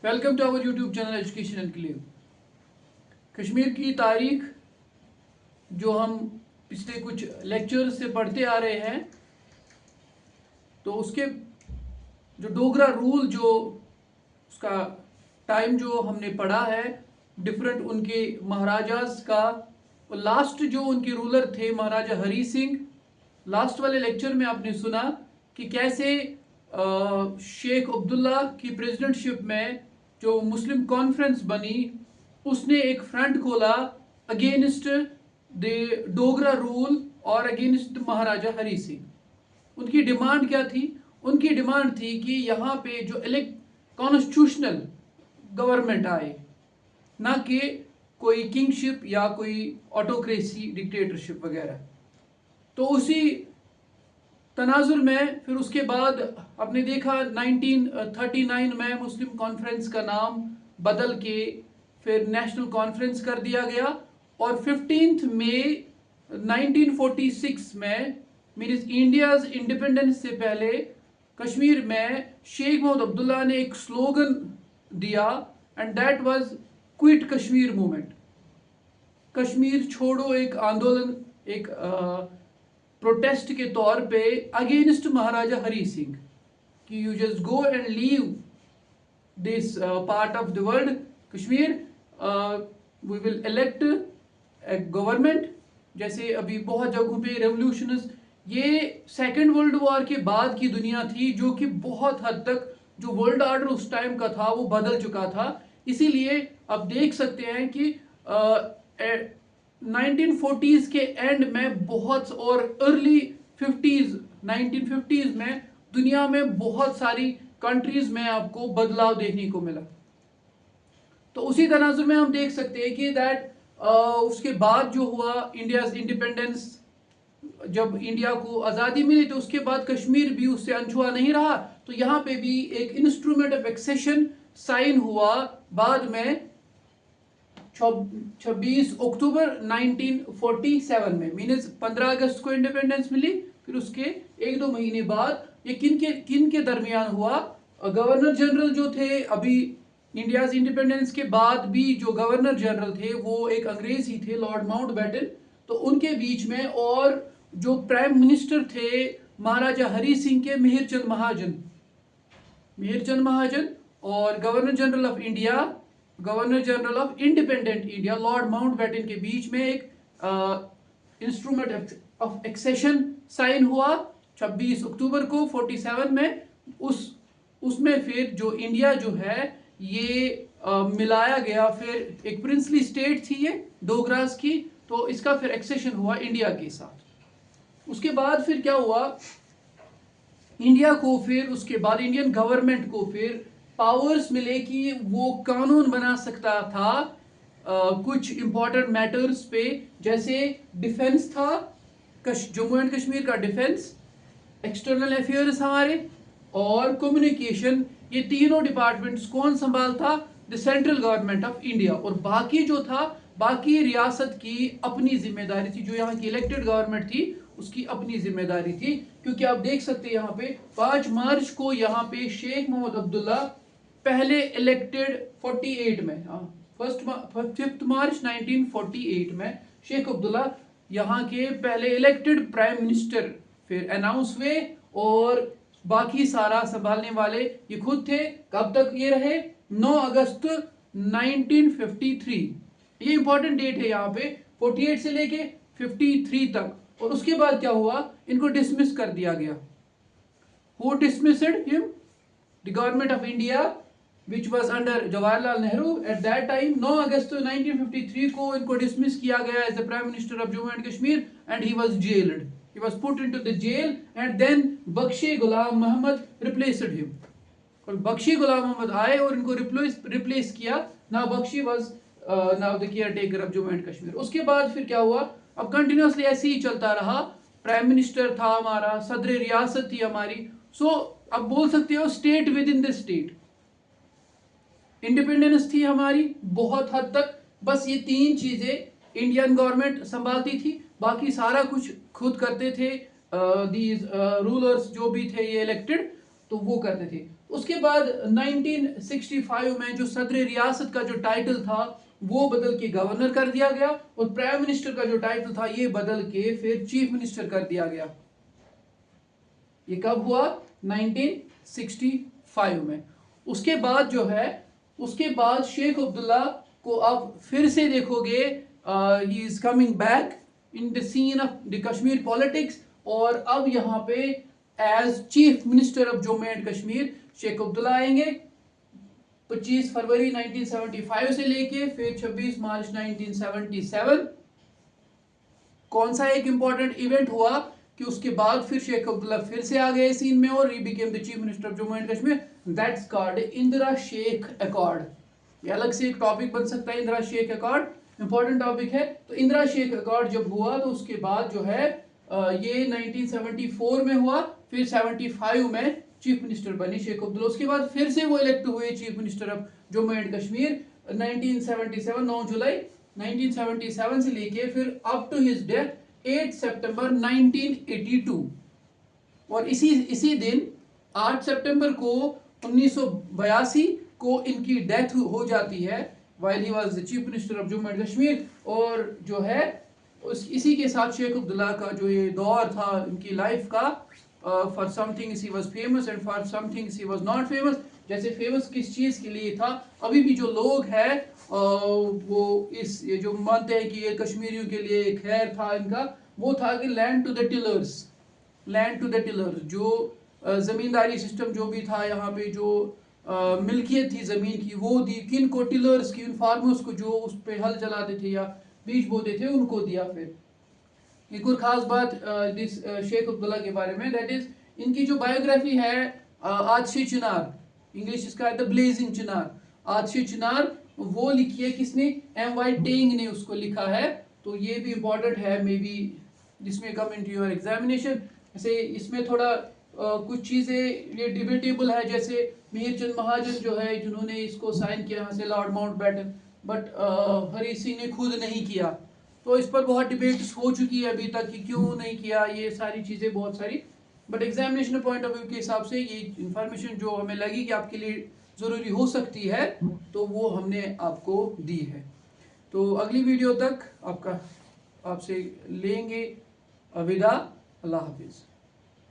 Welcome to our YouTube channel education enclave. Kashmir की तारीख जो हम पिछले कुछ लेक्चर्स से पढ़ते आ रहे हैं, तो उसके जो डोगरा रूल जो उसका टाइम जो हमने पढ़ा है, डिफरेंट उनके महाराजास का, लास्ट जो उनके रूलर थे महाराजा हरी सिंह। लास्ट वाले लेक्चर में आपने सुना कि कैसे शेख अब्दुल्ला की प्रेसिडेंटशिप में जो मुस्लिम कॉन्फ्रेंस बनी, उसने एक फ्रंट खोला अगेंस्ट द डोगरा रूल और अगेंस्ट महाराजा हरी सिंह। उनकी डिमांड क्या थी? उनकी डिमांड थी कि यहाँ पे जो इलेक्ट कॉन्स्टिट्यूशनल गवर्नमेंट आए, ना कि कोई किंगशिप या कोई ऑटोक्रेसी डिक्टेटरशिप वगैरह। तो उसी तनाजुर में फिर उसके बाद आपने देखा 1939 में मुस्लिम कॉन्फ्रेंस का नाम बदल के फिर नेशनल कॉन्फ्रेंस कर दिया गया, और 15 मई 1946 में मीन्स इंडियाज इंडिपेंडेंस से पहले कश्मीर में शेख मोहम्मद अब्दुल्ला ने एक स्लोगन दिया, and that was quit Kashmir movement. Kashmir छोड़ो एक आंदोलन, एक प्रोटेस्ट के तौर पे अगेंस्ट महाराजा हरी सिंह कि you just go and leave this part of the world Kashmir, we will elect a government. जैसे अभी बहुत जगहों पे रेवोल्यूशंस, ये सेकेंड वर्ल्ड वॉर के बाद की दुनिया थी, जो कि बहुत हद तक जो वर्ल्ड ऑर्डर उस टाइम का था वो बदल चुका था। इसीलिए आप देख सकते हैं कि 1940s के एंड में बहुत, और अर्ली 50s 1950s में दुनिया में बहुत सारी कंट्रीज में आपको बदलाव देखने को मिला। तो उसी तनाजुर में हम देख सकते हैं कि दैट उसके बाद जो हुआ इंडियाज इंडिपेंडेंस, जब इंडिया को आज़ादी मिली तो उसके बाद कश्मीर भी उससे अनछुआ नहीं रहा। तो यहाँ पे भी एक इंस्ट्रूमेंट ऑफ एक्सेशन साइन हुआ बाद में 26 अक्टूबर 1947 में, मीन्स 15 अगस्त को इंडिपेंडेंस मिली। फिर उसके एक दो महीने बाद ये किन के दरमियान हुआ? गवर्नर जनरल जो थे, अभी इंडियाज इंडिपेंडेंस के बाद भी जो गवर्नर जनरल थे वो एक अंग्रेज ही थे, लॉर्ड माउंटबेटन। तो उनके बीच में, और जो प्राइम मिनिस्टर थे महाराजा हरी सिंह के मेहरचंद महाजन और governor general of India, governor general of independent India Lord Mountbatten के बीच में एक इंस्ट्रूमेंट ऑफ एक्सेशन साइन हुआ 26 अक्टूबर को 47 में। उसमें फिर जो इंडिया जो है ये मिलाया गया, फिर एक प्रिंसली स्टेट थी ये डोगरास की, तो इसका फिर एक्सेशन हुआ इंडिया के साथ। उसके बाद फिर क्या हुआ, इंडिया को फिर उसके बाद इंडियन गवर्नमेंट को फिर पावर्स मिले कि वो कानून बना सकता था कुछ इंपॉर्टेंट मैटर्स पे, जैसे डिफेंस था, जम्मू एंड कश्मीर का डिफेंस, एक्सटर्नल अफेयर्स हमारे, और कम्युनिकेशन। ये तीनों डिपार्टमेंट्स कौन संभालता? The central government of India. और बाकी जो था, बाकी रियासत की अपनी जिम्मेदारी थी, जो यहाँ की इलेक्टेड गवर्नमेंट थी उसकी अपनी जिम्मेदारी थी। क्योंकि आप देख सकते हैं यहाँ पे 5 मार्च को यहाँ पे शेख मोहम्मद अब्दुल्ला पहले इलेक्टेड 48 में, 5 मार्च 1948 में शेख अब्दुल्ला यहाँ के पहले इलेक्टेड प्राइम मिनिस्टर फिर अनाउंस हुए, और बाकी सारा संभालने वाले ये खुद थे। कब तक ये रहे? 9 अगस्त 1953। ये इंपॉर्टेंट डेट है यहाँ पे, 48 से लेके 53 तक। और उसके बाद क्या हुआ? इनको डिसमिस कर दिया गया। Who dismissed him? The government of India, which was under Jawaharlal Nehru at that time। 9 अगस्त 1953 को इनको डिसमिस किया गया as the prime minister of Jammu and Kashmir, and he was jailed. He was put into the jail, and then Bakshi Ghulam Mohammad replaced him। और बख्शी गुलाम मोहम्मद आए और इनको replace किया। Now Bakshi was now the caretaker of Jammu and Kashmir. उसके बाद फिर क्या हुआ? अब कंटिन्यूसली ऐसे ही चलता रहा। प्राइम मिनिस्टर था हमारा, सदर रियासत थी हमारी। अब बोल सकते हो state with in the state. Independence थी हमारी बहुत हद तक, बस ये 3 चीजें इंडियन गवर्नमेंट संभालती थी, बाकी सारा कुछ खुद करते थे। दीज रूलर्स जो भी थे ये इलेक्टेड, तो वो करते थे। उसके बाद 1965 में जो सदर रियासत का जो टाइटल था वो बदल के गवर्नर कर दिया गया, और प्राइम मिनिस्टर का जो टाइटल था ये बदल के फिर चीफ मिनिस्टर कर दिया गया। ये कब हुआ? 1965 में। उसके बाद जो है, उसके बाद शेख अब्दुल्ला को अब फिर से देखोगे, he is coming back in the scene of the Kashmir politics, और अब यहाँ पे as chief minister of Jammu and Kashmir Sheikh Abdullah आएंगे 25 फरवरी 1975 से लेके फिर 26 मार्च 1977। कौन सा एक इंपॉर्टेंट इवेंट हुआ कि उसके बाद फिर शेख अब्दुल्ला फिर से आ गए सीन में और he became the chief minister of Jammu and Kashmir, that's called Indira Sheikh accord. ये अलग से एक टॉपिक बन सकता है, Indira Sheikh accord important topic है। तो इंदिरा शेख अकॉर्ड जब हुआ तो उसके बाद जो है ये 1974 में हुआ, फिर 75 में चीफ मिनिस्टर बने शेख अब्दुल्ला। उसके बाद फिर से वो इलेक्ट हुए chief minister of Jammu and Kashmir 1977 9 जुलाई 1977 से लेके फिर अप टू हिज डेथ 8 सितंबर 1982। और इसी दिन 8 सितंबर को 1982 को इनकी डेथ हो जाती है while he was the chief minister of Jammu and Kashmir. और जो है इसी के साथ शेख अब्दुल्ला का जो ये दौर था इनकी लाइफ का, for some things he was famous and for some things he was not famous. जैसे फेमस किस चीज़ के लिए था, अभी भी जो लोग हैं वो ये जो मानते हैं कि ये कश्मीरियों के लिए एक खैर था इनका, वो था कि land to the tillers, land to the tillers, जो ज़मींदारी सिस्टम जो भी था यहाँ पे, जो मिल्कियत थी ज़मीन की वो दी किन को? टिलर्स की, उन फार्मर्स को जो उस पर हल चलाते थे या बीज बोते थे उनको दिया। फिर एक और ख़ास बात शेख अब्दुल्ला के बारे में, दैट इज़ इनकी जो बायोग्राफी है आतिश चिनार, इंग्लिश इसका है द ब्लेजिंग चिनार, आतिश चिनार, वो लिखी है किसने? M.Y. टेंग ने उसको लिखा है। तो ये भी इम्पोर्टेंट है, मे बी जिसमें कम इन टू योर एग्जामिनेशन। जैसे इसमें थोड़ा कुछ चीज़ें ये डिबेटेबल है, जैसे मीरचंद महाजन जो है जिन्होंने इसको साइन किया यहाँ से Lord Mountbatten, but Hari Singh ने खुद नहीं किया। तो इस पर बहुत डिबेट्स हो चुकी है अभी तक कि क्यों नहीं किया, ये सारी चीज़ें बहुत सारी। But examination point of view के हिसाब से ये इंफॉर्मेशन जो हमें लगी कि आपके लिए ज़रूरी हो सकती है तो वो हमने आपको दी है। तो अगली वीडियो तक आपसे लेंगे विदा। अल्लाह हाफिज़।